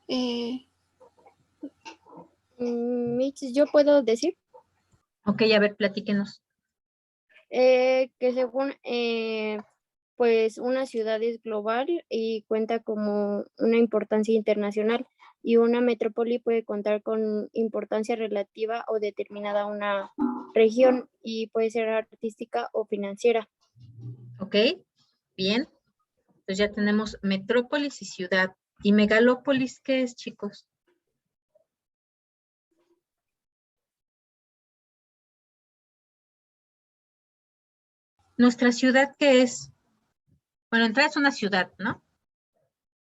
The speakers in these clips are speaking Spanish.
Eh, Mitch, yo puedo decir Ok, a ver, platíquenos. que según pues una ciudad es global y cuenta como una importancia internacional y una metrópoli puede contar con importancia relativa o determinada a una región y puede ser artística o financiera. Ok, bien. Entonces ya tenemos metrópolis y ciudad. ¿Y megalópolis qué es, chicos? Nuestra ciudad, ¿qué es? Bueno, entrada es una ciudad, ¿no?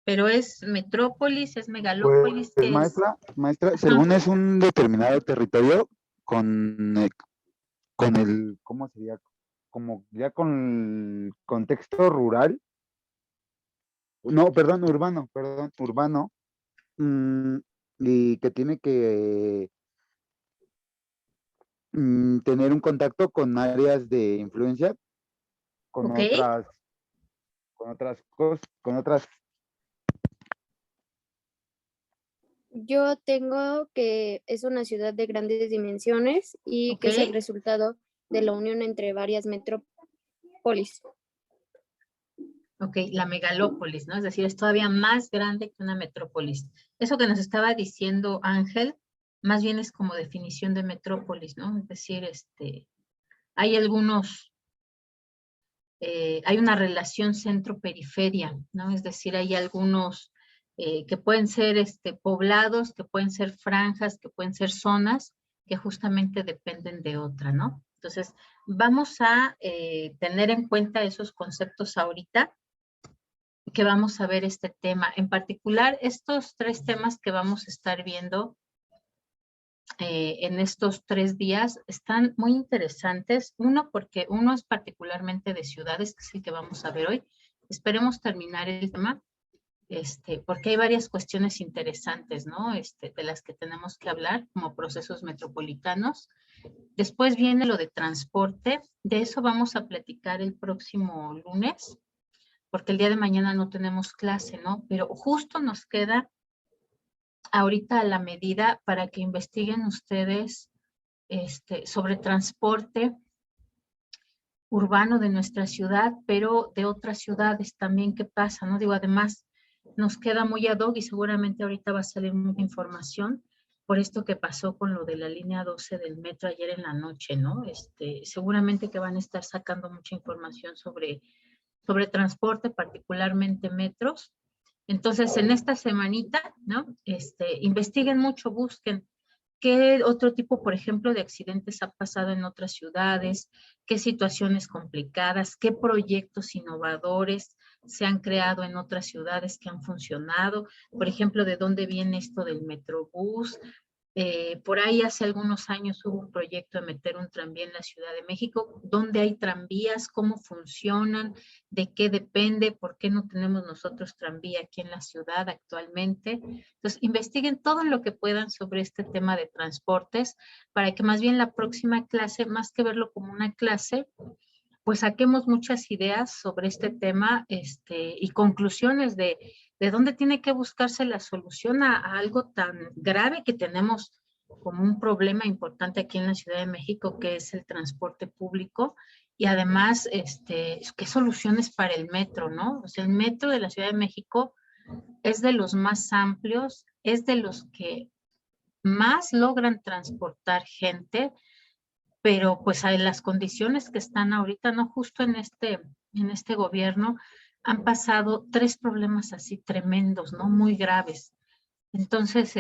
Pero es metrópolis, es megalópolis, Pues ¿qué es? maestra, Ajá. según es un determinado territorio con el, ¿cómo sería? Como ya con el contexto rural, no, perdón, urbano, mm, y que tiene que tener un contacto con áreas de influencia, con Ok, otras, con otras. Yo tengo que es una ciudad de grandes dimensiones y ok, que es el resultado de la unión entre varias metrópolis. ok, la megalópolis, ¿no? Es decir, es todavía más grande que una metrópolis. Eso que nos estaba diciendo Ángel, más bien es como definición de metrópolis, ¿no? Es decir, hay algunos, hay una relación centro-periferia, ¿no? Es decir, hay algunos que pueden ser poblados, que pueden ser franjas, que pueden ser zonas, que justamente dependen de otra, ¿no? Entonces, vamos a tener en cuenta esos conceptos ahorita que vamos a ver este tema. En particular, estos tres temas que vamos a estar viendo en estos 3 días están muy interesantes. Uno, porque uno es particularmente de ciudades, que es el que vamos a ver hoy. Esperemos terminar el tema, porque hay varias cuestiones interesantes, ¿no? De las que tenemos que hablar, como procesos metropolitanos. Después viene lo de transporte. De eso vamos a platicar el próximo lunes, porque el día de mañana no tenemos clase, ¿no? Pero justo nos queda ahorita a la medida para que investiguen ustedes sobre transporte urbano de nuestra ciudad, pero de otras ciudades también. ¿Qué pasa? ¿No? Digo, además, nos queda muy ad hoc y seguramente ahorita va a salir mucha información por esto que pasó con lo de la línea 12 del metro ayer en la noche, ¿no? Seguramente que van a estar sacando mucha información sobre transporte, particularmente metros. Entonces, en esta semanita, ¿no? Investiguen mucho, busquen qué otro tipo, por ejemplo, de accidentes ha pasado en otras ciudades, qué situaciones complicadas, qué proyectos innovadores se han creado en otras ciudades que han funcionado. Por ejemplo, de dónde viene esto del Metrobús. Por ahí hace algunos años hubo un proyecto de meter un tranvía en la Ciudad de México. ¿Dónde hay tranvías? ¿Cómo funcionan? ¿De qué depende? ¿Por qué no tenemos nosotros tranvía aquí en la ciudad actualmente? Entonces, investiguen todo lo que puedan sobre este tema de transportes para que más bien la próxima clase, más que verlo como una clase, pues saquemos muchas ideas sobre este tema y conclusiones de dónde tiene que buscarse la solución a algo tan grave que tenemos como un problema importante aquí en la Ciudad de México, que es el transporte público. Y además, ¿qué soluciones para el metro, no? O sea, el metro de la Ciudad de México es de los más amplios, es de los que más logran transportar gente, pero pues en las condiciones que están ahorita, no justo en este gobierno, han pasado 3 problemas así tremendos, ¿no? Muy graves. Entonces,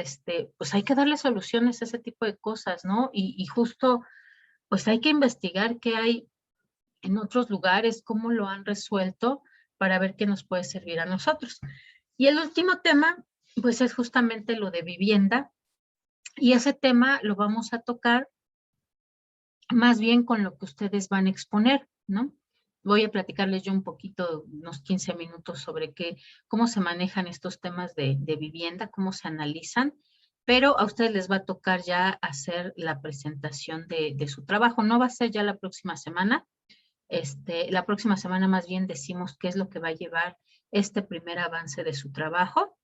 pues hay que darle soluciones a ese tipo de cosas, ¿no? Y justo, pues hay que investigar qué hay en otros lugares, cómo lo han resuelto para ver qué nos puede servir a nosotros. Y el último tema, pues es justamente lo de vivienda, y ese tema lo vamos a tocar más bien con lo que ustedes van a exponer, ¿no? Voy a platicarles yo un poquito, unos 15 minutos sobre cómo se manejan estos temas de vivienda, cómo se analizan, pero a ustedes les va a tocar ya hacer la presentación de su trabajo. No va a ser ya la próxima semana. La próxima semana más bien decimos qué es lo que va a llevar este primer avance de su trabajo.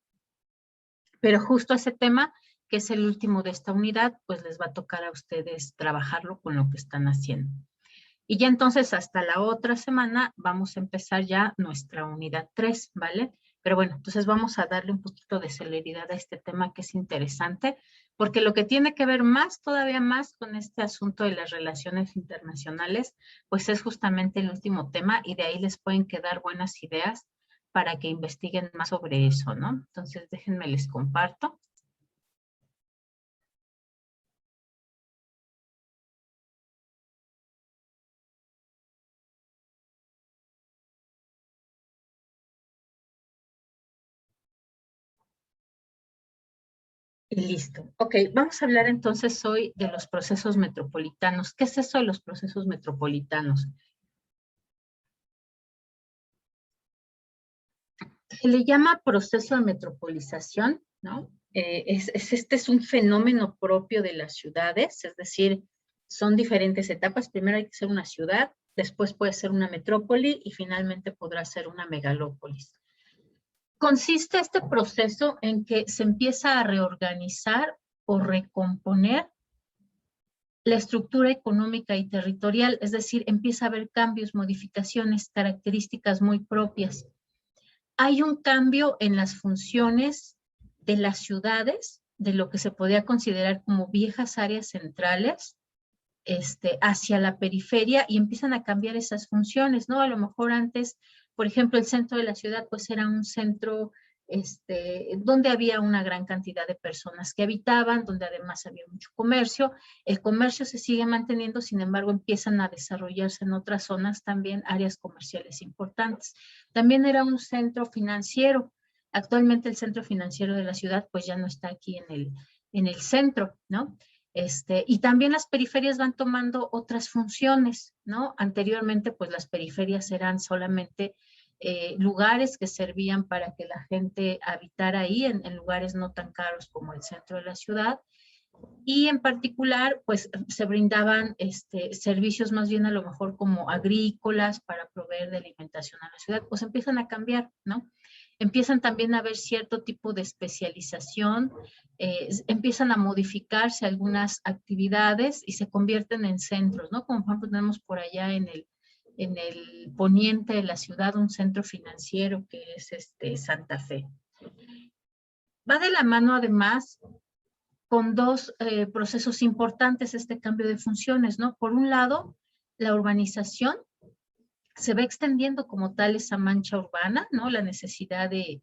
Pero justo ese tema, que es el último de esta unidad, pues les va a tocar a ustedes trabajarlo con lo que están haciendo. Y ya entonces hasta la otra semana vamos a empezar ya nuestra unidad 3, ¿vale? Pero bueno, entonces vamos a darle un poquito de celeridad a este tema que es interesante, porque lo que tiene que ver más, todavía más con este asunto de las relaciones internacionales, pues es justamente el último tema y de ahí les pueden quedar buenas ideas para que investiguen más sobre eso, ¿no? Entonces déjenme les comparto. Y listo. Ok, vamos a hablar entonces hoy de los procesos metropolitanos. ¿Qué es eso de los procesos metropolitanos? Se le llama proceso de metropolización, ¿no? Este es un fenómeno propio de las ciudades, es decir, son diferentes etapas. Primero hay que ser una ciudad, después puede ser una metrópoli y finalmente podrá ser una megalópolis. Consiste este proceso en que se empieza a reorganizar o recomponer la estructura económica y territorial, es decir, empieza a haber cambios, modificaciones, características muy propias. Hay un cambio en las funciones de las ciudades, de lo que se podía considerar como viejas áreas centrales, hacia la periferia y empiezan a cambiar esas funciones, ¿no? A lo mejor antes, por ejemplo, el centro de la ciudad pues era un centro donde había una gran cantidad de personas que habitaban, donde además había mucho comercio. El comercio se sigue manteniendo, sin embargo, empiezan a desarrollarse en otras zonas también áreas comerciales importantes. También era un centro financiero. Actualmente el centro financiero de la ciudad pues ya no está aquí en el centro, ¿no? Y también las periferias van tomando otras funciones, ¿no? Anteriormente, pues las periferias eran solamente lugares que servían para que la gente habitara ahí en lugares no tan caros como el centro de la ciudad. Y en particular, pues se brindaban servicios más bien a lo mejor como agrícolas para proveer de alimentación a la ciudad, pues empiezan a cambiar, ¿no? Empiezan también a haber cierto tipo de especialización, empiezan a modificarse algunas actividades y se convierten en centros, ¿no? Como por ejemplo tenemos por allá en el poniente de la ciudad un centro financiero que es Santa Fe. Va de la mano además con dos procesos importantes este cambio de funciones, ¿no? Por un lado, la urbanización se va extendiendo como tal esa mancha urbana, ¿no? La necesidad de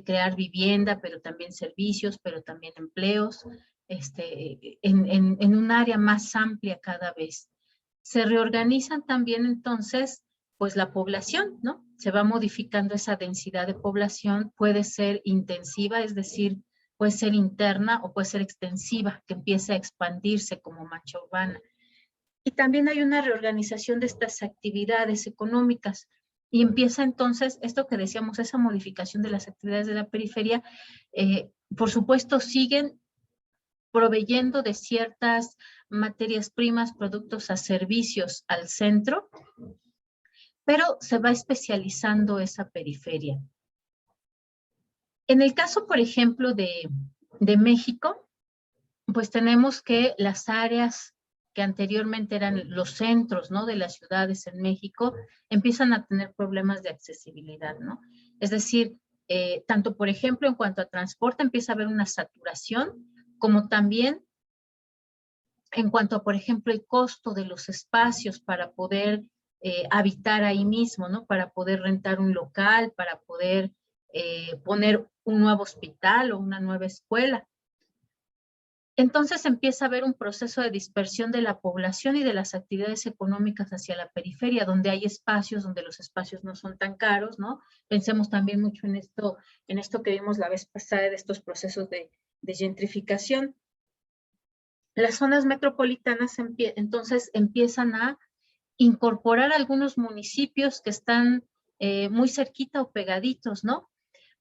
crear vivienda, pero también servicios, pero también empleos, en un área más amplia cada vez. Se reorganizan también entonces, pues la población, ¿no? Se va modificando esa densidad de población, puede ser intensiva, es decir, puede ser interna o puede ser extensiva, que empiece a expandirse como mancha urbana. Y también hay una reorganización de estas actividades económicas. Y empieza entonces, esto que decíamos, esa modificación de las actividades de la periferia, por supuesto siguen proveyendo de ciertas materias primas, productos a servicios al centro, pero se va especializando esa periferia. En el caso, por ejemplo, de México, pues tenemos que las áreas que anteriormente eran los centros, ¿no? De las ciudades en México, empiezan a tener problemas de accesibilidad, ¿no? Es decir, tanto por ejemplo en cuanto a transporte empieza a haber una saturación, como también en cuanto a, por ejemplo, el costo de los espacios para poder habitar ahí mismo, ¿no? Para poder rentar un local, para poder poner un nuevo hospital o una nueva escuela. Entonces empieza a haber un proceso de dispersión de la población y de las actividades económicas hacia la periferia, donde hay espacios, donde los espacios no son tan caros, ¿no? Pensemos también mucho en esto que vimos la vez pasada de estos procesos de gentrificación. Las zonas metropolitanas entonces empiezan a incorporar algunos municipios que están muy cerquita o pegaditos, ¿no?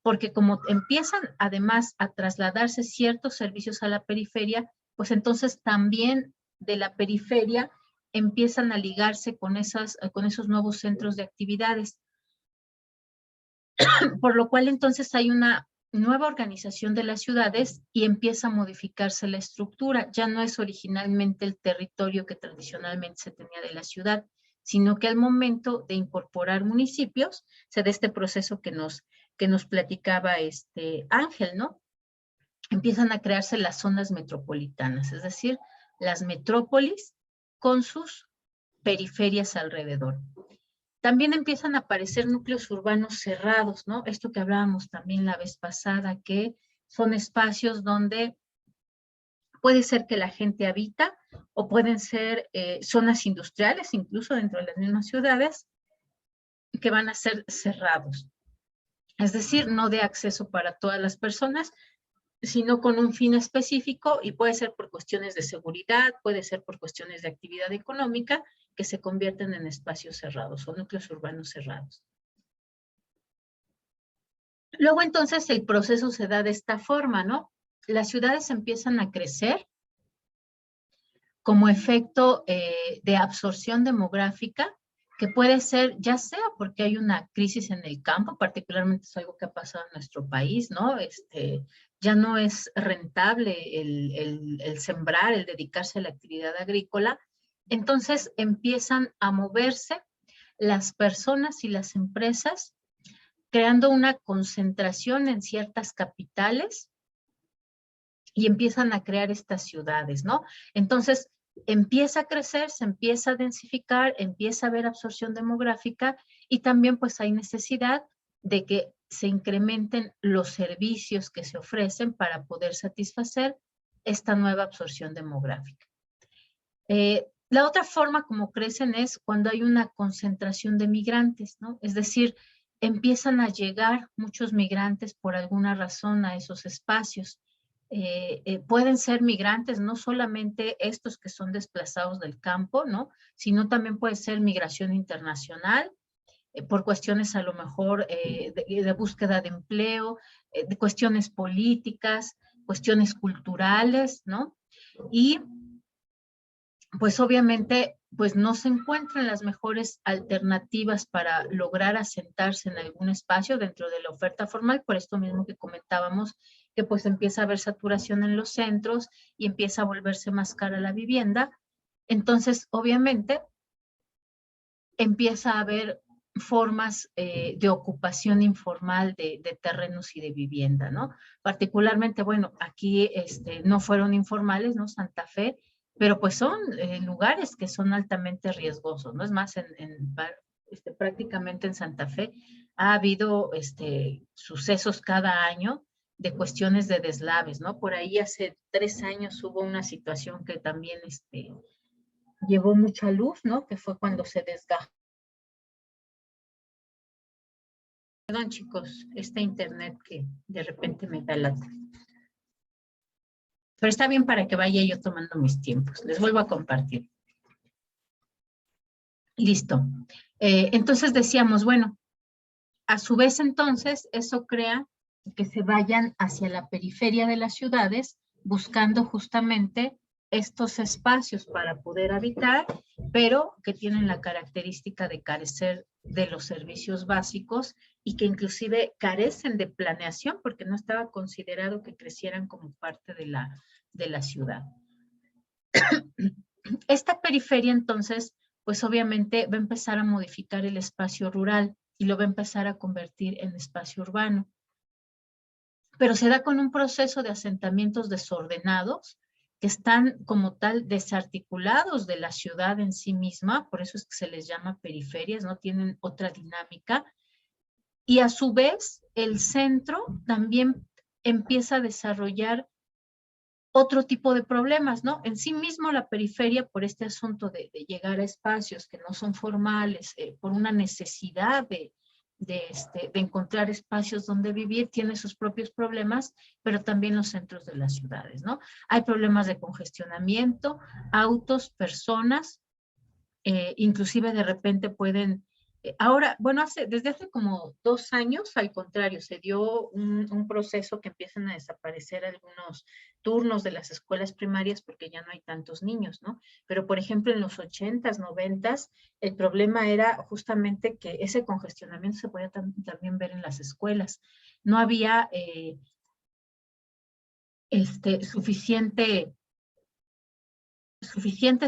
Porque como empiezan además a trasladarse ciertos servicios a la periferia, pues entonces también de la periferia empiezan a ligarse con esos nuevos centros de actividades. Por lo cual entonces hay una nueva organización de las ciudades y empieza a modificarse la estructura. Ya no es originalmente el territorio que tradicionalmente se tenía de la ciudad, sino que al momento de incorporar municipios, se da este proceso que nos platicaba Ángel, ¿no? Empiezan a crearse las zonas metropolitanas, es decir, las metrópolis con sus periferias alrededor. También empiezan a aparecer núcleos urbanos cerrados, ¿no? Esto que hablábamos también la vez pasada, que son espacios donde puede ser que la gente habita o pueden ser zonas industriales, incluso dentro de las mismas ciudades, que van a ser cerrados. Es decir, no de acceso para todas las personas, sino con un fin específico y puede ser por cuestiones de seguridad, puede ser por cuestiones de actividad económica, que se convierten en espacios cerrados o núcleos urbanos cerrados. Luego entonces el proceso se da de esta forma, ¿no? Las ciudades empiezan a crecer como efecto de absorción demográfica, que puede ser ya sea porque hay una crisis en el campo, particularmente es algo que ha pasado en nuestro país, ¿no? Ya no es rentable el sembrar, el dedicarse a la actividad agrícola, entonces empiezan a moverse las personas y las empresas, creando una concentración en ciertas capitales y empiezan a crear estas ciudades, ¿no? Entonces, empieza a crecer, se empieza a densificar, empieza a haber absorción demográfica y también pues hay necesidad de que se incrementen los servicios que se ofrecen para poder satisfacer esta nueva absorción demográfica. La otra forma como crecen es cuando hay una concentración de migrantes, ¿no? Es decir, empiezan a llegar muchos migrantes por alguna razón a esos espacios. Pueden ser migrantes, no solamente estos que son desplazados del campo, ¿no? Sino también puede ser migración internacional, por cuestiones a lo mejor de búsqueda de empleo, de cuestiones políticas, cuestiones culturales, ¿no? Y pues obviamente pues no se encuentran las mejores alternativas para lograr asentarse en algún espacio dentro de la oferta formal, por esto mismo que comentábamos, que pues empieza a haber saturación en los centros y empieza a volverse más cara la vivienda. Entonces, obviamente, empieza a haber formas de ocupación informal de terrenos y de vivienda, ¿no? Particularmente, bueno, aquí no fueron informales, ¿no? Santa Fe, pero pues son lugares que son altamente riesgosos, ¿no? Es más, prácticamente en Santa Fe ha habido sucesos cada año de cuestiones de deslaves, ¿no? Por ahí hace 3 años hubo una situación que también llevó mucha luz, ¿no? Que fue cuando se desgajó. Perdón, chicos, internet que de repente me da lata. Pero está bien para que vaya yo tomando mis tiempos. Les vuelvo a compartir. Listo. Entonces decíamos, bueno, a su vez entonces eso crea que se vayan hacia la periferia de las ciudades buscando justamente estos espacios para poder habitar, pero que tienen la característica de carecer de los servicios básicos y que inclusive carecen de planeación porque no estaba considerado que crecieran como parte de la ciudad. Esta periferia entonces, pues obviamente va a empezar a modificar el espacio rural y lo va a empezar a convertir en espacio urbano. Pero se da con un proceso de asentamientos desordenados que están como tal desarticulados de la ciudad en sí misma, por eso es que se les llama periferias, no tienen otra dinámica. Y a su vez, el centro también empieza a desarrollar otro tipo de problemas, ¿no? En sí mismo la periferia, por este asunto de llegar a espacios que no son formales, por una necesidad de encontrar espacios donde vivir, tiene sus propios problemas, pero también los centros de las ciudades, ¿no? Hay problemas de congestionamiento, autos, personas, inclusive de repente pueden Ahora, bueno, desde hace como 2 años, al contrario, se dio un proceso que empiezan a desaparecer algunos turnos de las escuelas primarias porque ya no hay tantos niños, ¿no? Pero, por ejemplo, en los 80s, 90s, el problema era justamente que ese congestionamiento se podía también ver en las escuelas. No había suficientes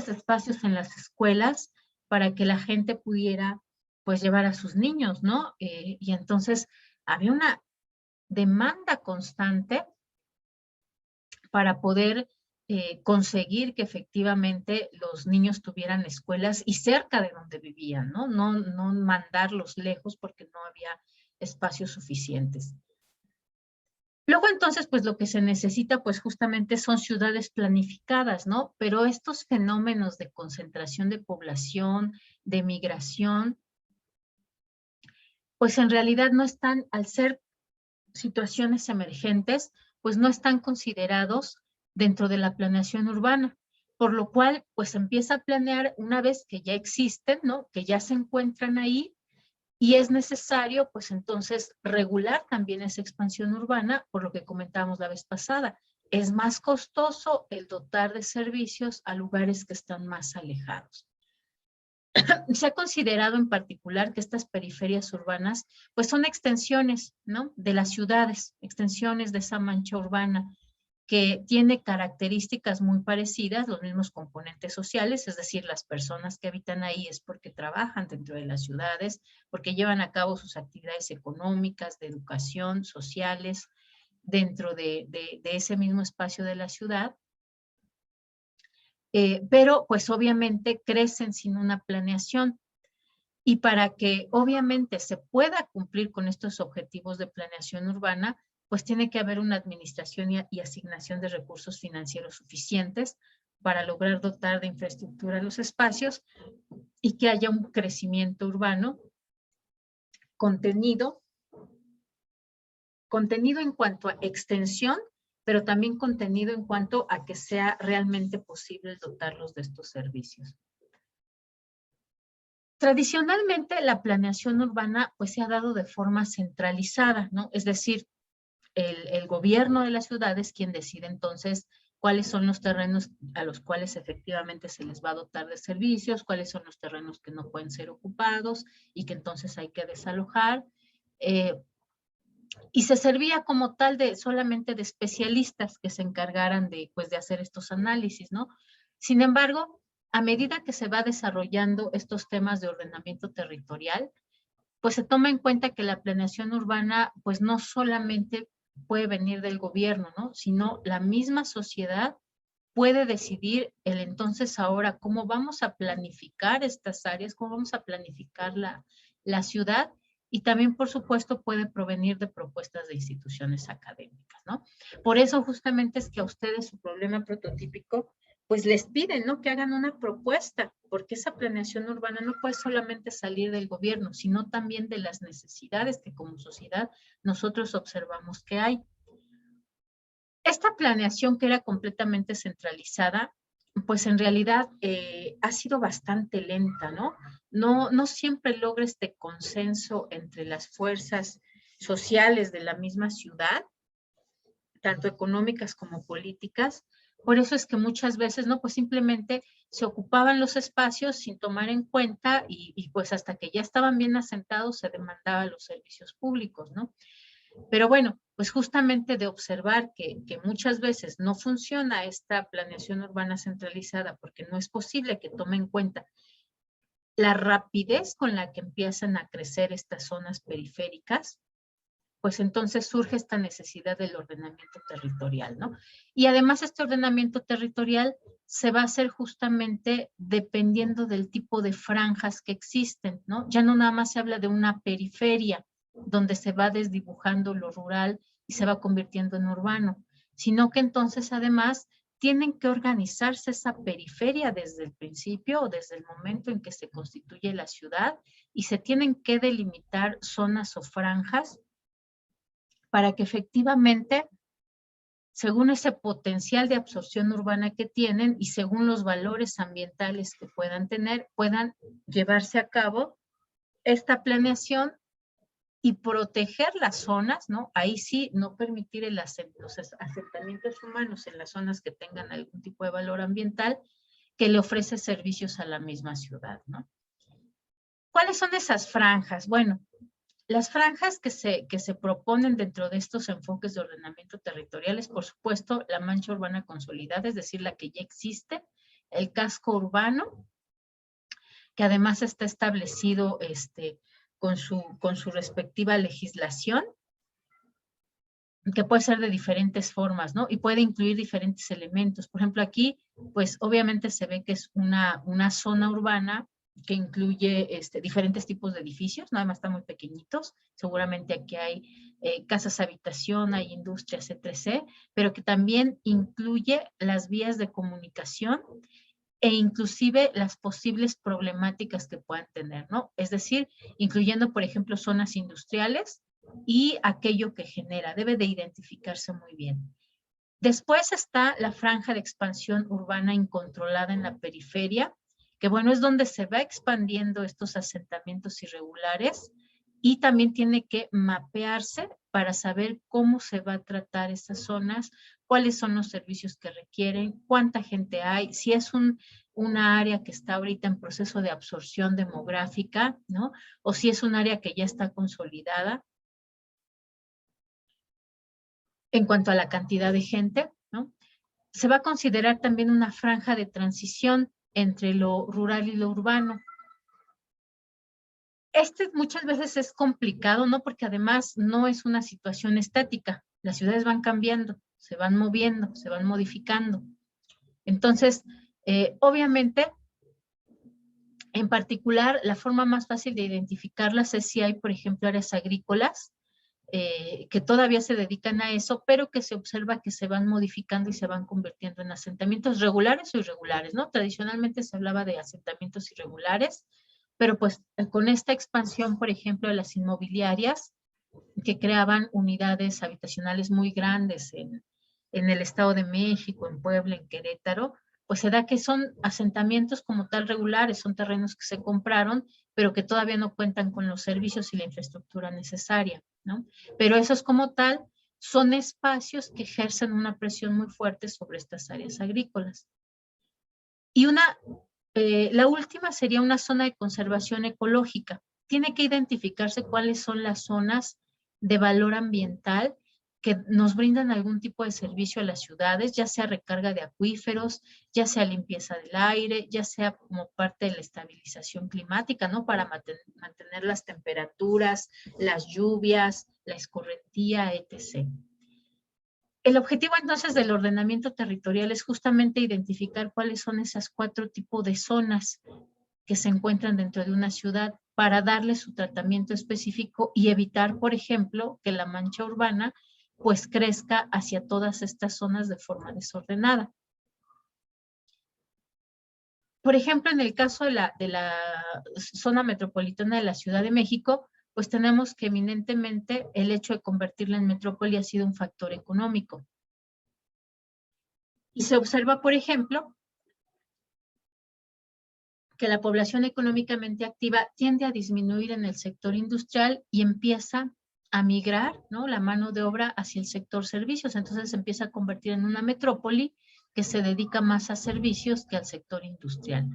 espacios en las escuelas para que la gente pudiera pues llevar a sus niños, ¿no? Y entonces había una demanda constante para poder conseguir que efectivamente los niños tuvieran escuelas y cerca de donde vivían, ¿no? No mandarlos lejos porque no había espacios suficientes. Luego entonces, pues lo que se necesita, pues justamente son ciudades planificadas, ¿no? Pero estos fenómenos de concentración de población, de migración, pues en realidad no están, al ser situaciones emergentes, pues no están considerados dentro de la planeación urbana, por lo cual, pues empieza a planear una vez que ya existen, ¿no? Que ya se encuentran ahí, y es necesario, pues entonces, regular también esa expansión urbana, por lo que comentábamos la vez pasada. Es más costoso el dotar de servicios a lugares que están más alejados. Se ha considerado en particular que estas periferias urbanas, pues son extensiones, ¿no? De las ciudades, extensiones de esa mancha urbana, que tiene características muy parecidas, los mismos componentes sociales, es decir, las personas que habitan ahí es porque trabajan dentro de las ciudades, porque llevan a cabo sus actividades económicas, de educación, sociales, dentro de ese mismo espacio de la ciudad, pero pues obviamente crecen sin una planeación. Y para que obviamente se pueda cumplir con estos objetivos de planeación urbana, pues tiene que haber una administración y asignación de recursos financieros suficientes para lograr dotar de infraestructura los espacios y que haya un crecimiento urbano contenido en cuanto a extensión, pero también contenido en cuanto a que sea realmente posible dotarlos de estos servicios. Tradicionalmente la planeación urbana pues se ha dado de forma centralizada, ¿no? Es decir, el gobierno de la ciudad es quien decide entonces cuáles son los terrenos a los cuales efectivamente se les va a dotar de servicios, cuáles son los terrenos que no pueden ser ocupados y que entonces hay que desalojar. Y se servía como tal solamente de especialistas que se encargaran de, pues, de hacer estos análisis, ¿no? Sin embargo, a medida que se va desarrollando estos temas de ordenamiento territorial, pues se toma en cuenta que la planeación urbana, pues no solamente puede venir del gobierno, ¿no? Sino la misma sociedad puede decidir entonces ahora cómo vamos a planificar estas áreas, cómo vamos a planificar la ciudad, y también, por supuesto, puede provenir de propuestas de instituciones académicas, ¿no? Por eso justamente es que a ustedes su problema prototípico, pues les piden, ¿no? Que hagan una propuesta, porque esa planeación urbana no puede solamente salir del gobierno, sino también de las necesidades que como sociedad nosotros observamos que hay. Esta planeación que era completamente centralizada, pues en realidad ha sido bastante lenta, ¿no? No siempre logra este consenso entre las fuerzas sociales de la misma ciudad, tanto económicas como políticas. Por eso es que muchas veces, ¿no? Pues simplemente se ocupaban los espacios sin tomar en cuenta y pues hasta que ya estaban bien asentados se demandaban los servicios públicos, ¿no? Pero bueno, pues justamente de observar que muchas veces no funciona esta planeación urbana centralizada porque no es posible que tome en cuenta la rapidez con la que empiezan a crecer estas zonas periféricas, pues entonces surge esta necesidad del ordenamiento territorial, ¿no? Y además este ordenamiento territorial se va a hacer justamente dependiendo del tipo de franjas que existen, ¿no? Ya no nada más se habla de una periferia, donde se va desdibujando lo rural y se va convirtiendo en urbano, sino que entonces además tienen que organizarse esa periferia desde el principio o desde el momento en que se constituye la ciudad y se tienen que delimitar zonas o franjas para que efectivamente, según ese potencial de absorción urbana que tienen y según los valores ambientales que puedan tener, puedan llevarse a cabo esta planeación y proteger las zonas, ¿no? Ahí sí, no permitir los asentamientos humanos en las zonas que tengan algún tipo de valor ambiental, que le ofrece servicios a la misma ciudad, ¿no? ¿Cuáles son esas franjas? Bueno, las franjas que se proponen dentro de estos enfoques de ordenamiento territorial es, por supuesto, la mancha urbana consolidada, es decir, la que ya existe, el casco urbano, que además está establecido con su respectiva legislación, que puede ser de diferentes formas, ¿no? Y puede incluir diferentes elementos. Por ejemplo, aquí, pues obviamente se ve que es una zona urbana que incluye diferentes tipos de edificios, nada más están muy pequeñitos. Seguramente aquí hay casas habitación, hay industrias, etc., pero que también incluye las vías de comunicación e inclusive las posibles problemáticas que puedan tener, ¿no? Es decir, incluyendo, por ejemplo, zonas industriales y aquello que genera, debe de identificarse muy bien. Después está la franja de expansión urbana incontrolada en la periferia, que bueno, es donde se va expandiendo estos asentamientos irregulares y también tiene que mapearse para saber cómo se va a tratar esas zonas, cuáles son los servicios que requieren, cuánta gente hay, si es una área que está ahorita en proceso de absorción demográfica, ¿no? O si es un área que ya está consolidada en cuanto a la cantidad de gente, ¿no? Se va a considerar también una franja de transición entre lo rural y lo urbano. Muchas veces es complicado, ¿no? Porque además no es una situación estática. Las ciudades van cambiando, se van moviendo, se van modificando. Entonces, obviamente, en particular, la forma más fácil de identificarlas es si hay, por ejemplo, áreas agrícolas que todavía se dedican a eso, pero que se observa que se van modificando y se van convirtiendo en asentamientos regulares o irregulares, ¿no? Tradicionalmente se hablaba de asentamientos irregulares, pero pues con esta expansión, por ejemplo, de las inmobiliarias, que creaban unidades habitacionales muy grandes en el Estado de México, en Puebla, en Querétaro, pues se da que son asentamientos como tal regulares, son terrenos que se compraron, pero que todavía no cuentan con los servicios y la infraestructura necesaria, ¿no? Pero esos como tal son espacios que ejercen una presión muy fuerte sobre estas áreas agrícolas. Y la última sería una zona de conservación ecológica. Tiene que identificarse cuáles son las zonas de valor ambiental que nos brindan algún tipo de servicio a las ciudades, ya sea recarga de acuíferos, ya sea limpieza del aire, ya sea como parte de la estabilización climática, ¿no? Para mantener las temperaturas, las lluvias, la escorrentía, etc. El objetivo entonces del ordenamiento territorial es justamente identificar cuáles son esas 4 tipos de zonas que se encuentran dentro de una ciudad para darle su tratamiento específico y evitar, por ejemplo, que la mancha urbana pues crezca hacia todas estas zonas de forma desordenada. Por ejemplo, en el caso de la zona metropolitana de la Ciudad de México, pues tenemos que eminentemente el hecho de convertirla en metrópoli ha sido un factor económico. Y se observa, por ejemplo, que la población económicamente activa tiende a disminuir en el sector industrial y empieza a migrar, ¿no? La mano de obra hacia el sector servicios. Entonces se empieza a convertir en una metrópoli que se dedica más a servicios que al sector industrial.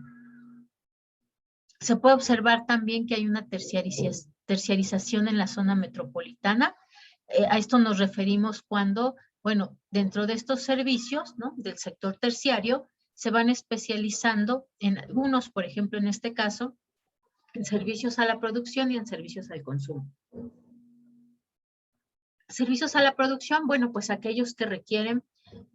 Se puede observar también que hay una terciarización en la zona metropolitana. A esto nos referimos cuando, bueno, dentro de estos servicios, ¿no? Del sector terciario, se van especializando en algunos, por ejemplo, en este caso, en servicios a la producción y en servicios al consumo. Servicios a la producción, bueno, pues aquellos que requieren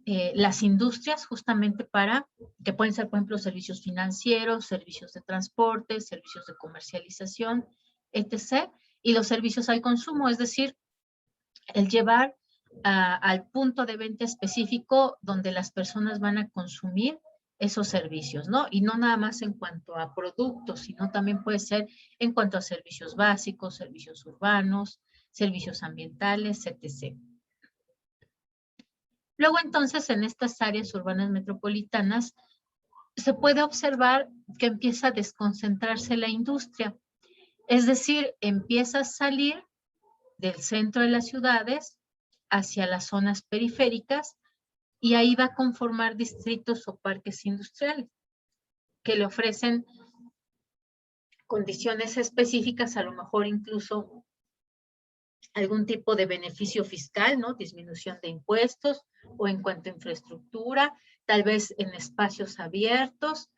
las industrias justamente para, que pueden ser, por ejemplo, servicios financieros, servicios de transporte, servicios de comercialización, etc. Y los servicios al consumo, es decir, el llevar al punto de venta específico donde las personas van a consumir esos servicios, ¿no? Y no nada más en cuanto a productos, sino también puede ser en cuanto a servicios básicos, servicios urbanos, servicios ambientales, etc. Luego entonces en estas áreas urbanas metropolitanas se puede observar que empieza a desconcentrarse la industria. Es decir, empieza a salir del centro de las ciudades hacia las zonas periféricas y ahí va a conformar distritos o parques industriales que le ofrecen condiciones específicas, a lo mejor incluso algún tipo de beneficio fiscal, ¿no? Disminución de impuestos o en cuanto a infraestructura, tal vez en espacios abiertos,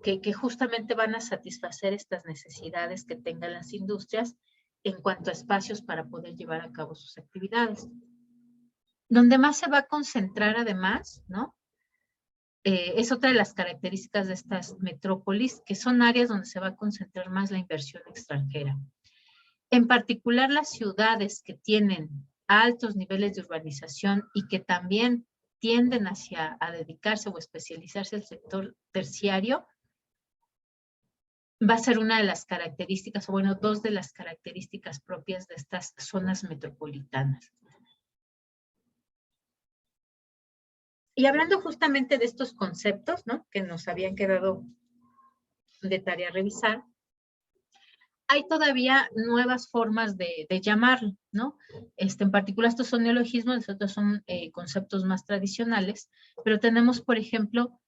que justamente van a satisfacer estas necesidades que tengan las industrias en cuanto a espacios para poder llevar a cabo sus actividades. Donde más se va a concentrar además, ¿no? Es otra de las características de estas metrópolis, que son áreas donde se va a concentrar más la inversión extranjera. En particular, las ciudades que tienen altos niveles de urbanización y que también tienden a dedicarse o especializarse al sector terciario, va a ser una de las características, o bueno, dos de las características propias de estas zonas metropolitanas. Y hablando justamente de estos conceptos, ¿no? Que nos habían quedado de tarea revisar, hay todavía nuevas formas de llamarlo, ¿no? En particular estos son neologismos, los otros son conceptos más tradicionales, pero tenemos, por ejemplo,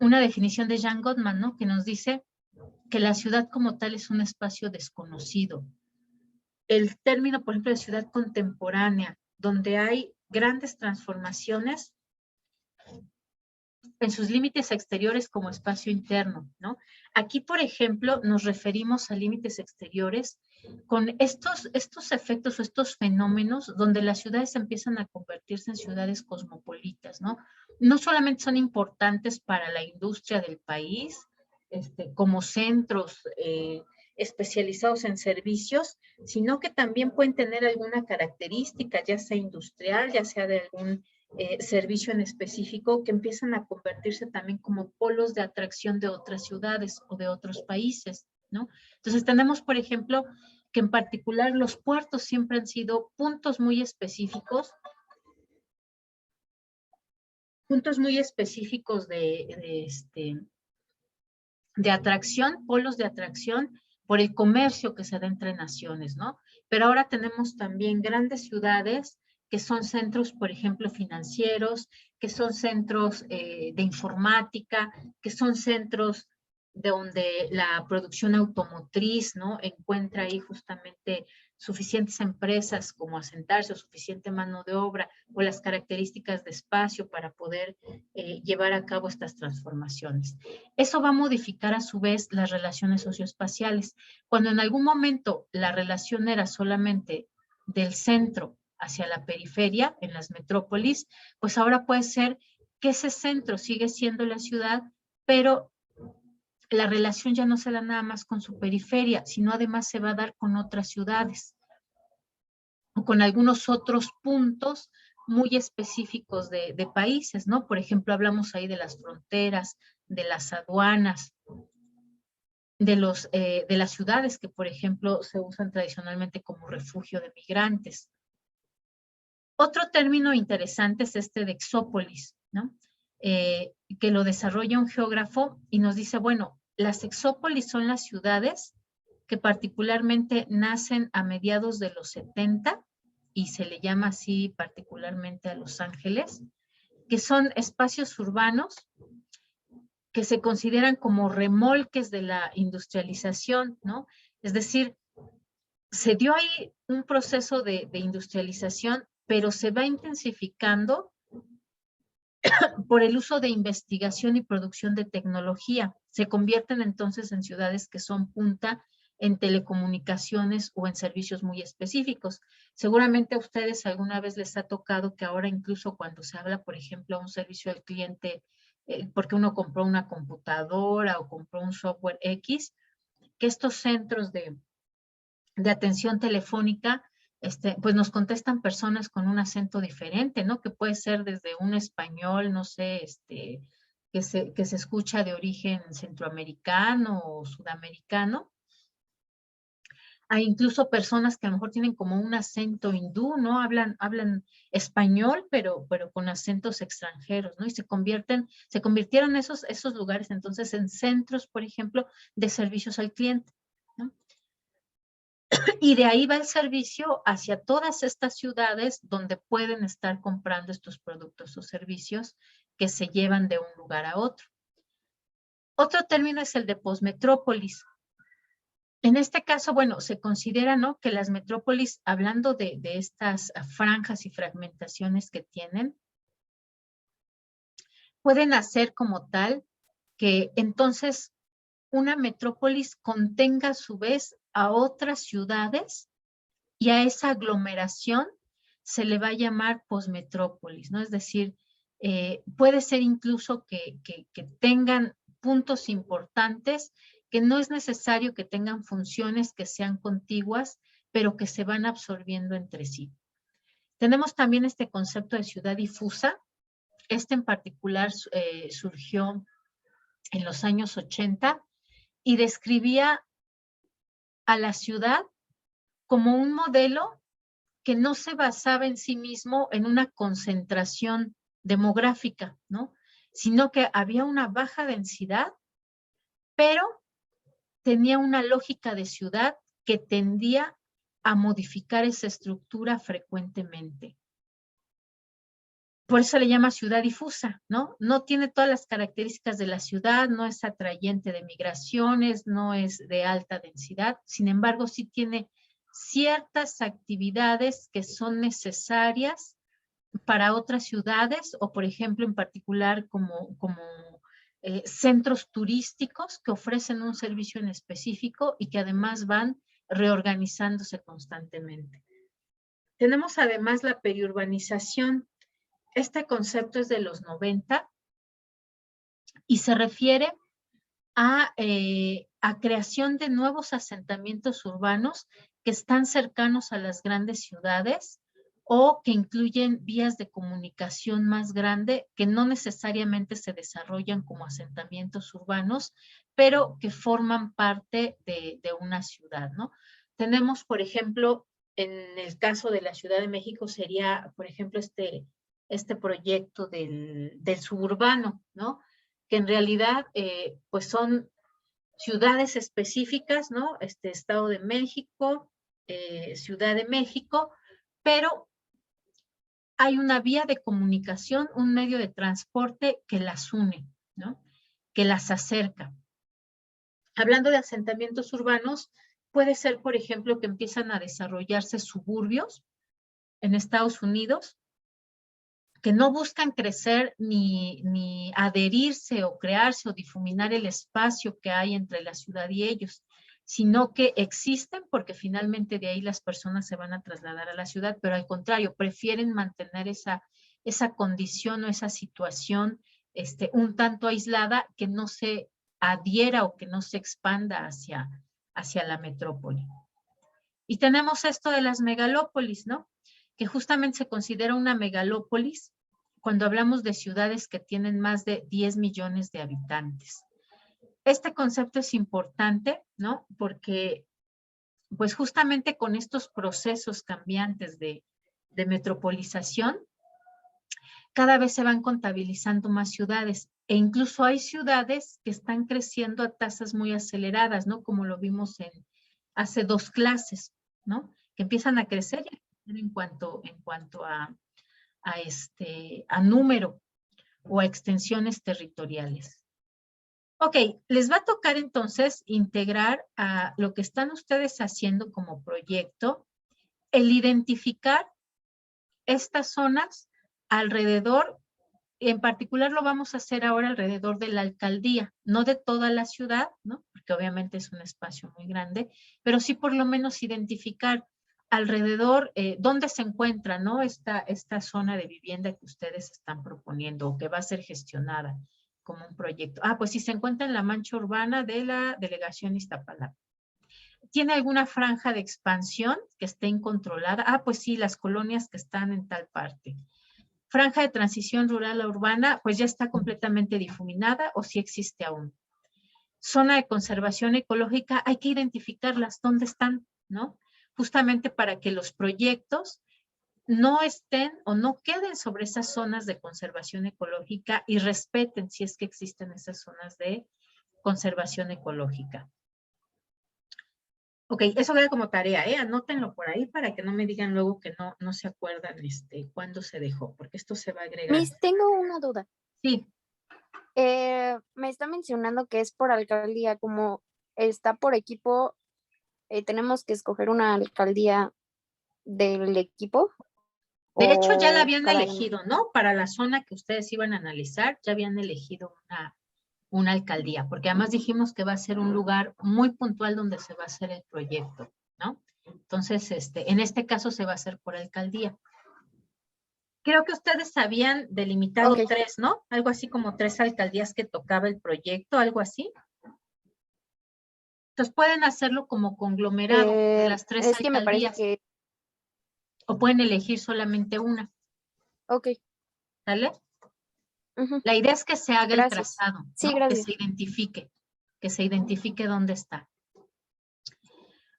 una definición de Jean Gottman, ¿no? Que nos dice que la ciudad como tal es un espacio desconocido. El término, por ejemplo, de ciudad contemporánea, donde hay grandes transformaciones en sus límites exteriores como espacio interno, ¿no? Aquí, por ejemplo, nos referimos a límites exteriores con estos efectos o estos fenómenos donde las ciudades empiezan a convertirse en ciudades cosmopolitas, ¿no? No solamente son importantes para la industria del país, como centros especializados en servicios, sino que también pueden tener alguna característica, ya sea industrial, ya sea de algún servicio en específico, que empiezan a convertirse también como polos de atracción de otras ciudades o de otros países, ¿no? Entonces tenemos, por ejemplo, que en particular los puertos siempre han sido puntos muy específicos de atracción, polos de atracción por el comercio que se da entre naciones, ¿no? Pero ahora tenemos también grandes ciudades que son centros, por ejemplo, financieros, que son centros de informática, que son centros donde la producción automotriz, ¿no? Encuentra ahí justamente suficientes empresas como asentarse o suficiente mano de obra o las características de espacio para poder llevar a cabo estas transformaciones. Eso va a modificar a su vez las relaciones socioespaciales. Cuando en algún momento la relación era solamente del centro hacia la periferia, en las metrópolis, pues ahora puede ser que ese centro sigue siendo la ciudad, pero la relación ya no se da nada más con su periferia, sino además se va a dar con otras ciudades o con algunos otros puntos muy específicos de países, ¿no? Por ejemplo, hablamos ahí de las fronteras, de las aduanas, de las ciudades que, por ejemplo, se usan tradicionalmente como refugio de migrantes. Otro término interesante es de exópolis, ¿no? Que lo desarrolla un geógrafo y nos dice, bueno, las exópolis son las ciudades que particularmente nacen a mediados de los 70 y se le llama así particularmente a Los Ángeles, que son espacios urbanos que se consideran como remolques de la industrialización, ¿no? Es decir, se dio ahí un proceso de industrialización, pero se va intensificando por el uso de investigación y producción de tecnología. Se convierten entonces en ciudades que son punta en telecomunicaciones o en servicios muy específicos. Seguramente a ustedes alguna vez les ha tocado que ahora incluso cuando se habla, por ejemplo, a un servicio al cliente, porque uno compró una computadora o compró un software X, que estos centros de atención telefónica, pues nos contestan personas con un acento diferente, ¿no? Que puede ser desde un español, no sé, que se escucha de origen centroamericano o sudamericano. Hay incluso personas que a lo mejor tienen como un acento hindú, ¿no? Hablan español, pero con acentos extranjeros, ¿no? Y se convirtieron esos lugares entonces en centros, por ejemplo, de servicios al cliente. Y de ahí va el servicio hacia todas estas ciudades donde pueden estar comprando estos productos o servicios que se llevan de un lugar a otro. Otro término es el de posmetrópolis. En este caso, bueno, se considera, ¿no?, que las metrópolis, hablando de estas franjas y fragmentaciones que tienen, pueden hacer como tal que entonces una metrópolis contenga a su vez a otras ciudades y a esa aglomeración se le va a llamar posmetrópolis, ¿no? Es decir, puede ser incluso que tengan puntos importantes, que no es necesario que tengan funciones que sean contiguas, pero que se van absorbiendo entre sí. Tenemos también este concepto de ciudad difusa. Este en particular surgió en los años 80 y describía a la ciudad como un modelo que no se basaba en sí mismo en una concentración demográfica, ¿no? Sino que había una baja densidad, pero tenía una lógica de ciudad que tendía a modificar esa estructura frecuentemente. Por eso se le llama ciudad difusa, ¿no? No tiene todas las características de la ciudad, no es atrayente de migraciones, no es de alta densidad, sin embargo, sí tiene ciertas actividades que son necesarias para otras ciudades o, por ejemplo, en particular como centros turísticos que ofrecen un servicio en específico y que además van reorganizándose constantemente. Tenemos además la periurbanización. Este concepto es de los 90 y se refiere a creación de nuevos asentamientos urbanos que están cercanos a las grandes ciudades o que incluyen vías de comunicación más grande que no necesariamente se desarrollan como asentamientos urbanos, pero que forman parte de una ciudad, ¿no? Tenemos, por ejemplo, en el caso de la Ciudad de México sería, por ejemplo, este proyecto del suburbano, ¿no? Que en realidad, pues son ciudades específicas, ¿no? Estado de México, Ciudad de México, pero hay una vía de comunicación, un medio de transporte que las une, ¿no? Que las acerca. Hablando de asentamientos urbanos, puede ser, por ejemplo, que empiezan a desarrollarse suburbios en Estados Unidos, que no buscan crecer ni adherirse o crearse o difuminar el espacio que hay entre la ciudad y ellos, sino que existen porque finalmente de ahí las personas se van a trasladar a la ciudad, pero al contrario, prefieren mantener esa condición o esa situación un tanto aislada que no se adhiera o que no se expanda hacia la metrópoli. Y tenemos esto de las megalópolis, ¿no? Que justamente se considera una megalópolis cuando hablamos de ciudades que tienen más de 10 millones de habitantes. Este concepto es importante, ¿no? Porque, pues justamente con estos procesos cambiantes de metropolización, cada vez se van contabilizando más ciudades e incluso hay ciudades que están creciendo a tasas muy aceleradas, ¿no? Como lo vimos hace 2 clases, ¿no? Que empiezan a crecer en cuanto a número o a extensiones territoriales. Ok, les va a tocar entonces integrar a lo que están ustedes haciendo como proyecto, el identificar estas zonas alrededor, en particular lo vamos a hacer ahora alrededor de la alcaldía, no de toda la ciudad, ¿no? Porque obviamente es un espacio muy grande, pero sí por lo menos identificar alrededor dónde se encuentra, ¿no? Esta zona de vivienda que ustedes están proponiendo o que va a ser gestionada como un proyecto. Ah, pues sí, se encuentra en la mancha urbana de la delegación Iztapalapa. ¿Tiene alguna franja de expansión que esté incontrolada? Ah, pues sí, las colonias que están en tal parte. Franja de transición rural a urbana, pues ya está completamente difuminada o sí existe aún. Zona de conservación ecológica, hay que identificarlas, dónde están, ¿no? Justamente para que los proyectos no estén o no queden sobre esas zonas de conservación ecológica y respeten si es que existen esas zonas de conservación ecológica. Ok, eso queda como tarea, anótenlo por ahí para que no me digan luego que no se acuerdan cuándo se dejó, porque esto se va a agregar. Miss, tengo una duda. Sí, Me está mencionando que es por alcaldía, como está por equipo, tenemos que escoger una alcaldía del equipo. de hecho ya la o habían cada elegido, ¿no? Para la zona que ustedes iban a analizar, ya habían elegido una alcaldía, porque además dijimos que va a ser un lugar muy puntual donde se va a hacer el proyecto, ¿no? Entonces, en este caso se va a hacer por alcaldía. Creo que ustedes habían delimitado Ok. 3, ¿no? Algo así como 3 alcaldías que tocaba el proyecto, algo así. Entonces pueden hacerlo como conglomerado de las 3 Es que me parece alcaldías que, o pueden elegir solamente una, ok. ¿sale? Ujú, La idea es que se haga el gracias. trazado, Sí, ¿no? gracias. Que se identifique dónde está.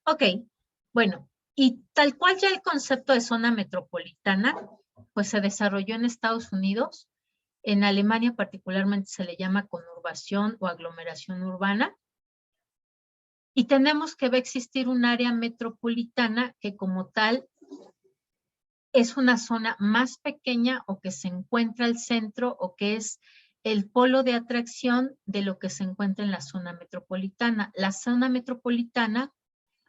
Ok, bueno, y tal cual ya el concepto de zona metropolitana, pues se desarrolló en Estados Unidos. En Alemania particularmente se le llama conurbación o aglomeración urbana. Y tenemos que va a existir un área metropolitana que como tal es una zona más pequeña o que se encuentra al centro o que es el polo de atracción de lo que se encuentra en la zona metropolitana. La zona metropolitana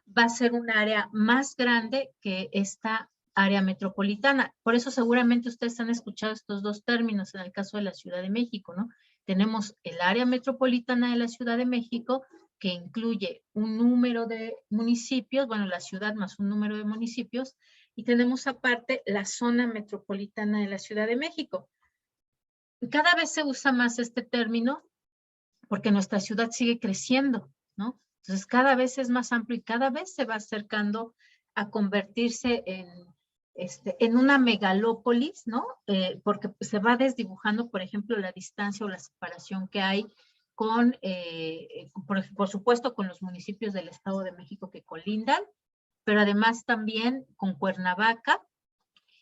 va a ser un área más grande que esta área metropolitana. Por eso seguramente ustedes han escuchado estos dos términos en el caso de la Ciudad de México, ¿no? Tenemos el área metropolitana de la Ciudad de México, que incluye un número de municipios, bueno, la ciudad más un número de municipios, y tenemos aparte la zona metropolitana de la Ciudad de México. Cada vez se usa más este término porque nuestra ciudad sigue creciendo, ¿no? Entonces cada vez es más amplio y cada vez se va acercando a convertirse en una megalópolis, ¿no? Porque se va desdibujando, por ejemplo, la distancia o la separación que hay con, por supuesto, con los municipios del Estado de México que colindan, pero además también con Cuernavaca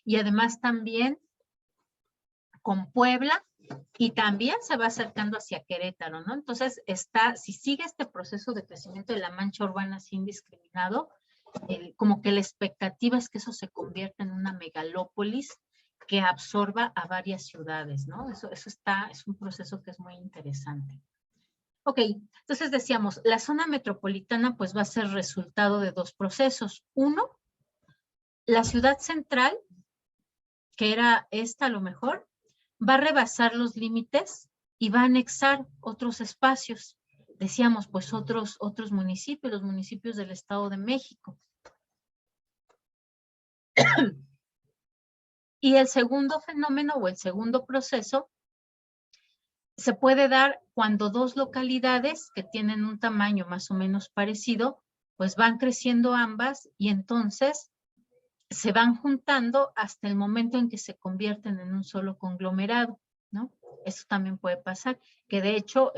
y además también con Puebla y también se va acercando hacia Querétaro, ¿no? Entonces si sigue este proceso de crecimiento de la mancha urbana así indiscriminado, como que la expectativa es que eso se convierta en una megalópolis que absorba a varias ciudades, ¿no? Es un proceso que es muy interesante. Ok, entonces decíamos, la zona metropolitana pues va a ser resultado de 2 procesos. Uno, la ciudad central, que era esta a lo mejor, va a rebasar los límites y va a anexar otros espacios. Decíamos, pues otros municipios, los municipios del Estado de México. Y el segundo fenómeno o el segundo proceso se puede dar cuando 2 localidades que tienen un tamaño más o menos parecido, pues van creciendo ambas y entonces se van juntando hasta el momento en que se convierten en un solo conglomerado, ¿no? Eso también puede pasar, que de hecho,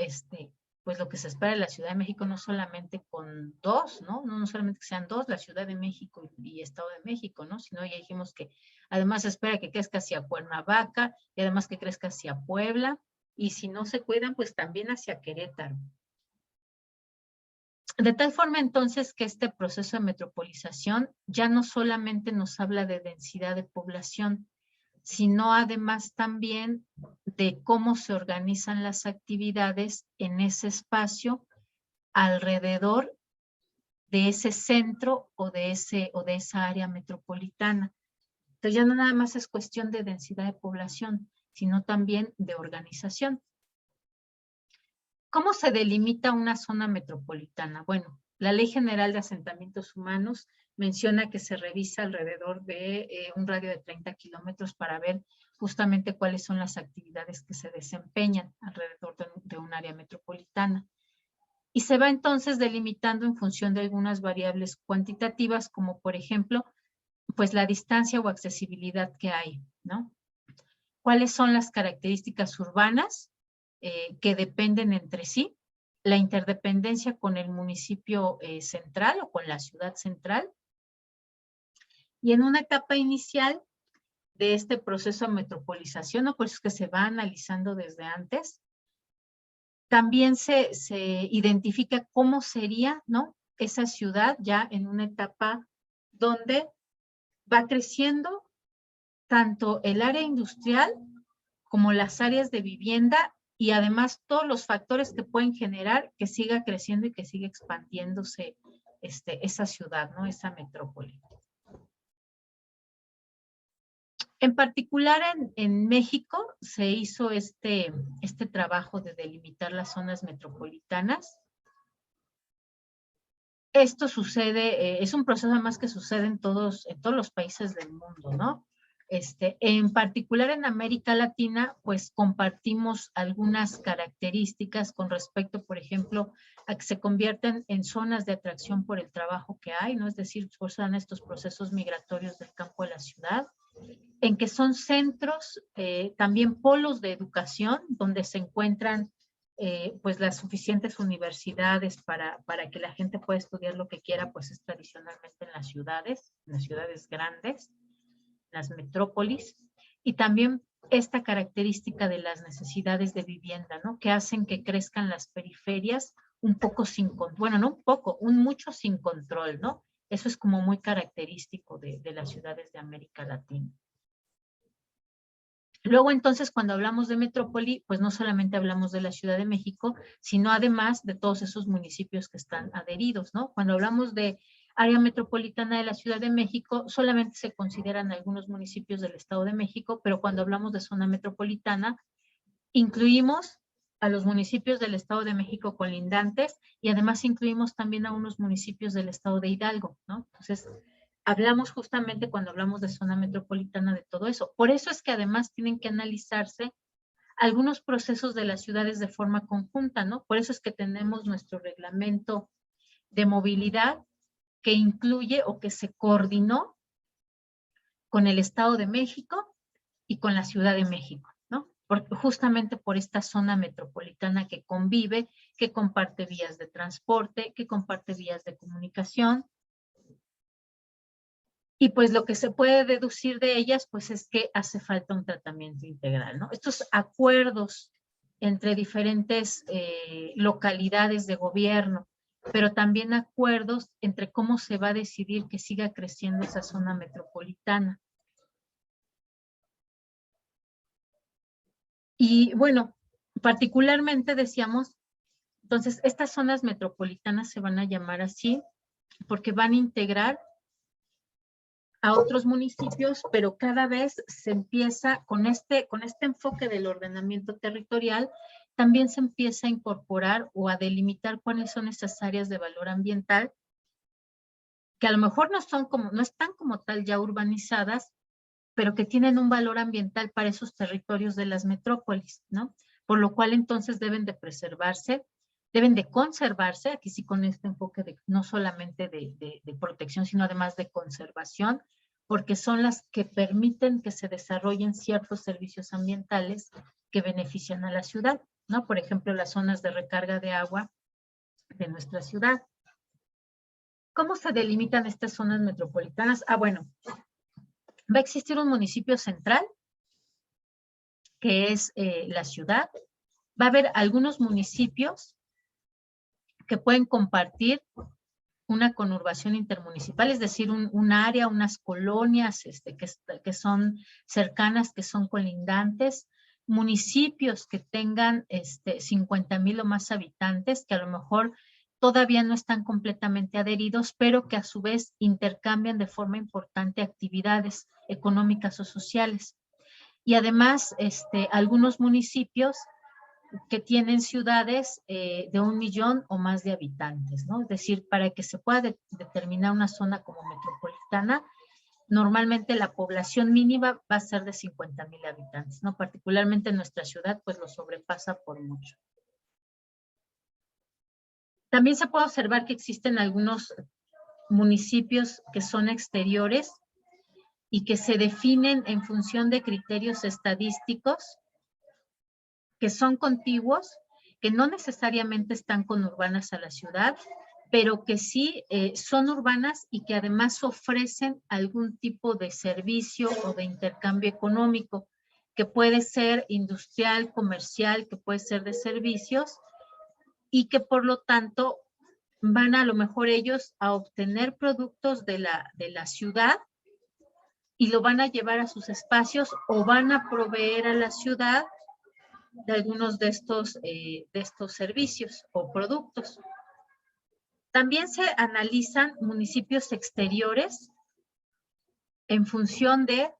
pues lo que se espera en la Ciudad de México no solamente con 2, ¿no? No solamente que sean 2, la Ciudad de México y Estado de México, ¿no? Sino ya dijimos que además se espera que crezca hacia Cuernavaca y además que crezca hacia Puebla y si no se cuidan, pues también hacia Querétaro. De tal forma entonces que este proceso de metropolización ya no solamente nos habla de densidad de población, sino además también de cómo se organizan las actividades en ese espacio alrededor de ese centro o de esa área metropolitana. Entonces ya no nada más es cuestión de densidad de población, sino también de organización. ¿Cómo se delimita una zona metropolitana? Bueno, la Ley General de Asentamientos Humanos menciona que se revisa alrededor de un radio de 30 kilómetros para ver justamente cuáles son las actividades que se desempeñan alrededor de un área metropolitana. Y se va entonces delimitando en función de algunas variables cuantitativas, como por ejemplo, pues la distancia o accesibilidad que hay, ¿no? ¿Cuáles son las características urbanas que dependen entre sí? La interdependencia con el municipio central o con la ciudad central. Y en una etapa inicial de este proceso de metropolización, ¿no? Pues es que se va analizando desde antes, también se identifica cómo sería, ¿no? esa ciudad ya en una etapa donde va creciendo tanto el área industrial como las áreas de vivienda y además todos los factores que pueden generar que siga creciendo y que siga expandiéndose esa ciudad, ¿no? Esa metrópoli. En particular en México se hizo este trabajo de delimitar las zonas metropolitanas. Esto sucede, es un proceso además que sucede en todos los países del mundo, ¿no? En particular en América Latina, pues compartimos algunas características con respecto, por ejemplo, a que se convierten en zonas de atracción por el trabajo que hay, ¿no? Es decir, forzan estos procesos migratorios del campo a la ciudad, en que son centros, también polos de educación, donde se encuentran pues las suficientes universidades para que la gente pueda estudiar lo que quiera, pues es tradicionalmente en las ciudades grandes, las metrópolis, y también esta característica de las necesidades de vivienda, ¿no? Que hacen que crezcan las periferias un poco bueno, no un poco, mucho sin control, ¿no? Eso es como muy característico de las ciudades de América Latina. Luego, entonces, cuando hablamos de metrópoli, pues no solamente hablamos de la Ciudad de México, sino además de todos esos municipios que están adheridos, ¿no? Cuando hablamos de área metropolitana de la Ciudad de México, solamente se consideran algunos municipios del Estado de México, pero cuando hablamos de zona metropolitana, incluimos a los municipios del Estado de México colindantes y además incluimos también a unos municipios del Estado de Hidalgo, ¿no? Entonces, hablamos justamente cuando hablamos de zona metropolitana de todo eso. Por eso es que además tienen que analizarse algunos procesos de las ciudades de forma conjunta, ¿no? Por eso es que tenemos nuestro reglamento de movilidad que incluye o que se coordinó con el Estado de México y con la Ciudad de México, ¿no? Justamente por esta zona metropolitana que convive, que comparte vías de transporte, que comparte vías de comunicación. Y pues lo que se puede deducir de ellas, pues es que hace falta un tratamiento integral, ¿no? Estos acuerdos entre diferentes localidades de gobierno, pero también acuerdos entre cómo se va a decidir que siga creciendo esa zona metropolitana. Y bueno, particularmente decíamos, entonces estas zonas metropolitanas se van a llamar así porque van a integrar a otros municipios, pero cada vez se empieza con este enfoque del ordenamiento territorial, también se empieza a incorporar o a delimitar cuáles son esas áreas de valor ambiental que a lo mejor no están como tal ya urbanizadas, pero que tienen un valor ambiental para esos territorios de las metrópolis, ¿no? Por lo cual entonces deben de preservarse, deben de conservarse, aquí sí con este enfoque de no solamente de protección, sino además de conservación, porque son las que permiten que se desarrollen ciertos servicios ambientales que benefician a la ciudad, ¿no? Por ejemplo, las zonas de recarga de agua de nuestra ciudad. ¿Cómo se delimitan estas zonas metropolitanas? Bueno, va a existir un municipio central, que es la ciudad. Va a haber algunos municipios que pueden compartir una conurbación intermunicipal, es decir, un área, unas colonias que son cercanas, que son colindantes, municipios que tengan 50,000 o más habitantes, que a lo mejor todavía no están completamente adheridos, pero que a su vez intercambian de forma importante actividades económicas o sociales. Y además, algunos municipios que tienen ciudades de 1 millón o más de habitantes, ¿no? Es decir, para que se pueda determinar una zona como metropolitana, normalmente la población mínima va a ser de 50,000 habitantes, ¿no? Particularmente en nuestra ciudad, pues lo sobrepasa por mucho. También se puede observar que existen algunos municipios que son exteriores y que se definen en función de criterios estadísticos que son contiguos, que no necesariamente están conurbanas a la ciudad, pero que sí son urbanas y que además ofrecen algún tipo de servicio o de intercambio económico, que puede ser industrial, comercial, que puede ser de servicios, y que por lo tanto van a lo mejor ellos a obtener productos de la ciudad y lo van a llevar a sus espacios o van a proveer a la ciudad de algunos de estos servicios o productos. También se analizan municipios exteriores en función de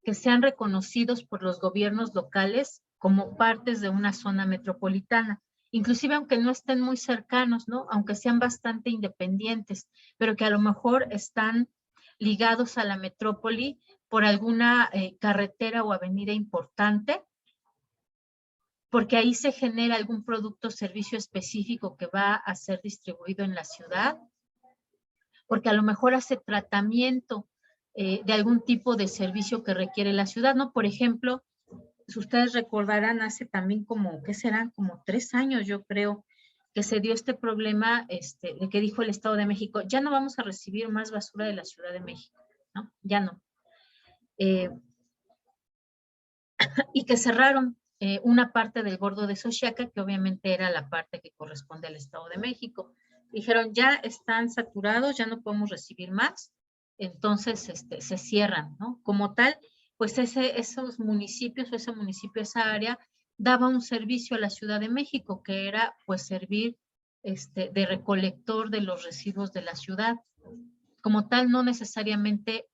que sean reconocidos por los gobiernos locales como partes de una zona metropolitana, inclusive aunque no estén muy cercanos, ¿no? Aunque sean bastante independientes, pero que a lo mejor están ligados a la metrópoli por alguna carretera o avenida importante, porque ahí se genera algún producto o servicio específico que va a ser distribuido en la ciudad, porque a lo mejor hace tratamiento de algún tipo de servicio que requiere la ciudad, ¿no? Por ejemplo, si ustedes recordarán, hace también como, ¿qué serán? Como 3 años, yo creo, que se dio este problema de que dijo el Estado de México, ya no vamos a recibir más basura de la Ciudad de México, ¿no? Ya no. Y que cerraron una parte del bordo de Xochiaca, que obviamente era la parte que corresponde al Estado de México. Dijeron, ya están saturados, ya no podemos recibir más, entonces se cierran, ¿no? Como tal, pues esos municipios o ese municipio, esa área, daba un servicio a la Ciudad de México, que era pues servir de recolector de los residuos de la ciudad. Como tal, no necesariamente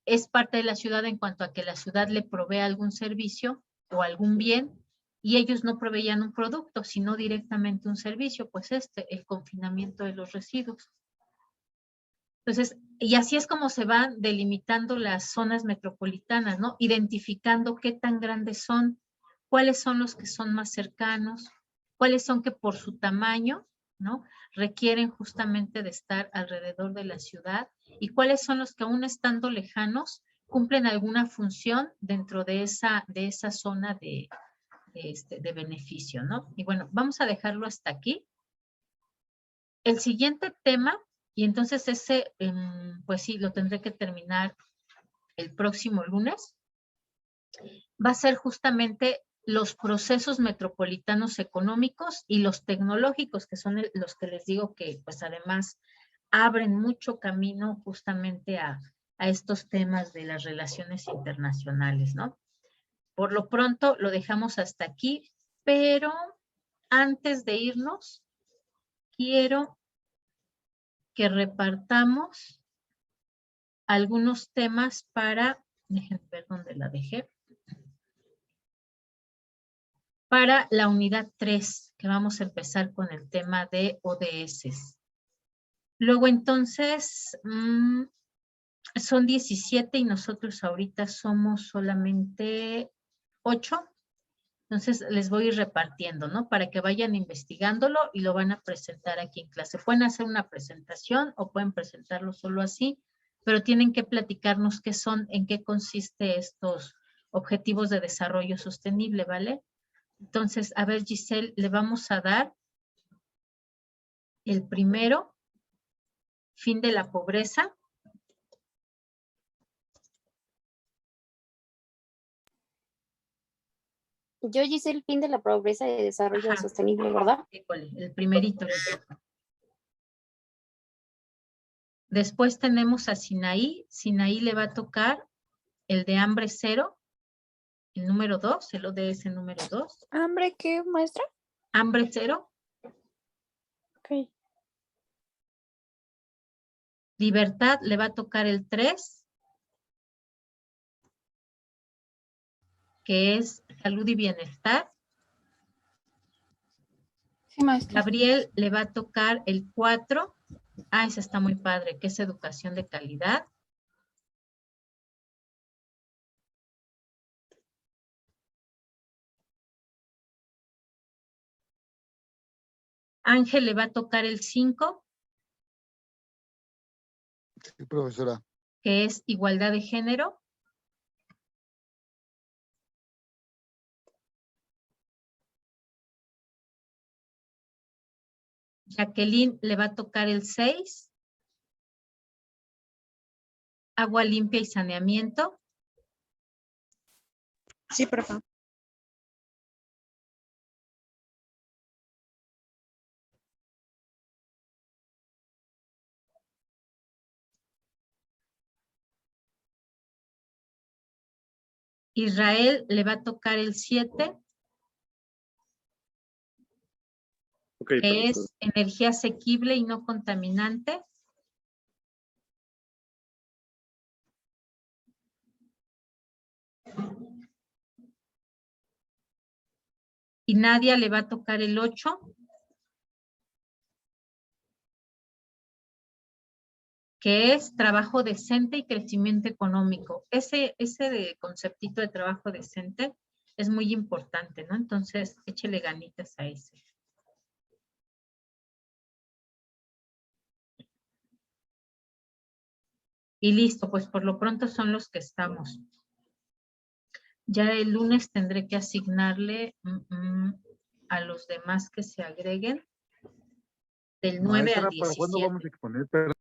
es parte de la ciudad en cuanto a que la ciudad le provee algún servicio o algún bien y ellos no proveían un producto, sino directamente un servicio, pues el confinamiento de los residuos. Entonces, y así es como se van delimitando las zonas metropolitanas, ¿no? Identificando qué tan grandes son, cuáles son los que son más cercanos, cuáles son que por su tamaño, ¿no? Requieren justamente de estar alrededor de la ciudad y cuáles son los que aún estando lejanos cumplen alguna función dentro de esa zona de beneficio, ¿no? Y bueno, vamos a dejarlo hasta aquí. El siguiente tema, y entonces ese, pues sí, lo tendré que terminar el próximo lunes, va a ser justamente los procesos metropolitanos económicos y los tecnológicos, que son los que les digo que pues además abren mucho camino justamente a estos temas de las relaciones internacionales, ¿no? Por lo pronto lo dejamos hasta aquí, pero antes de irnos, quiero que repartamos algunos temas para, déjenme ver dónde la dejé, para la unidad 3, que vamos a empezar con el tema de ODS. Luego entonces, son 17 y nosotros ahorita somos solamente 8. Entonces les voy a ir repartiendo, ¿no? Para que vayan investigándolo y lo van a presentar aquí en clase. Pueden hacer una presentación o pueden presentarlo solo así, pero tienen que platicarnos qué son, en qué consiste estos objetivos de desarrollo sostenible, ¿vale? Entonces, a ver, Giselle, le vamos a dar el primero, fin de la pobreza. Yo hice el fin de la pobreza y desarrollo sostenible, ¿verdad? El primerito. Después tenemos a Sinaí. Sinaí le va a tocar el de hambre cero, el número 2, el ODS número 2. ¿Hambre qué, maestra? Hambre cero. Ok. Libertad le va a tocar el 3, que es salud y bienestar. Sí, maestra. Gabriel le va a tocar el 4. Ah, ese está muy padre, que es educación de calidad. Ángel le va a tocar el 5. Sí, profesora. Que es igualdad de género. Jacqueline le va a tocar el 6. Agua limpia y saneamiento. Sí, por favor. Israel le va a tocar el 7, Ok, que profesor. es energía asequible y no contaminante. Y Nadia le va a tocar el 8, que es trabajo decente y crecimiento económico. Ese de conceptito de trabajo decente es muy importante, ¿no? Entonces, échele ganitas a ese. Y listo, pues por lo pronto son los que estamos. Ya el lunes tendré que asignarle a los demás que se agreguen del 9 al Maestra, ¿para cuándo 17. vamos a exponer? Perdón.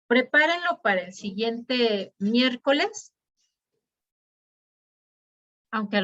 Prepárenlo para el siguiente miércoles, aunque a lo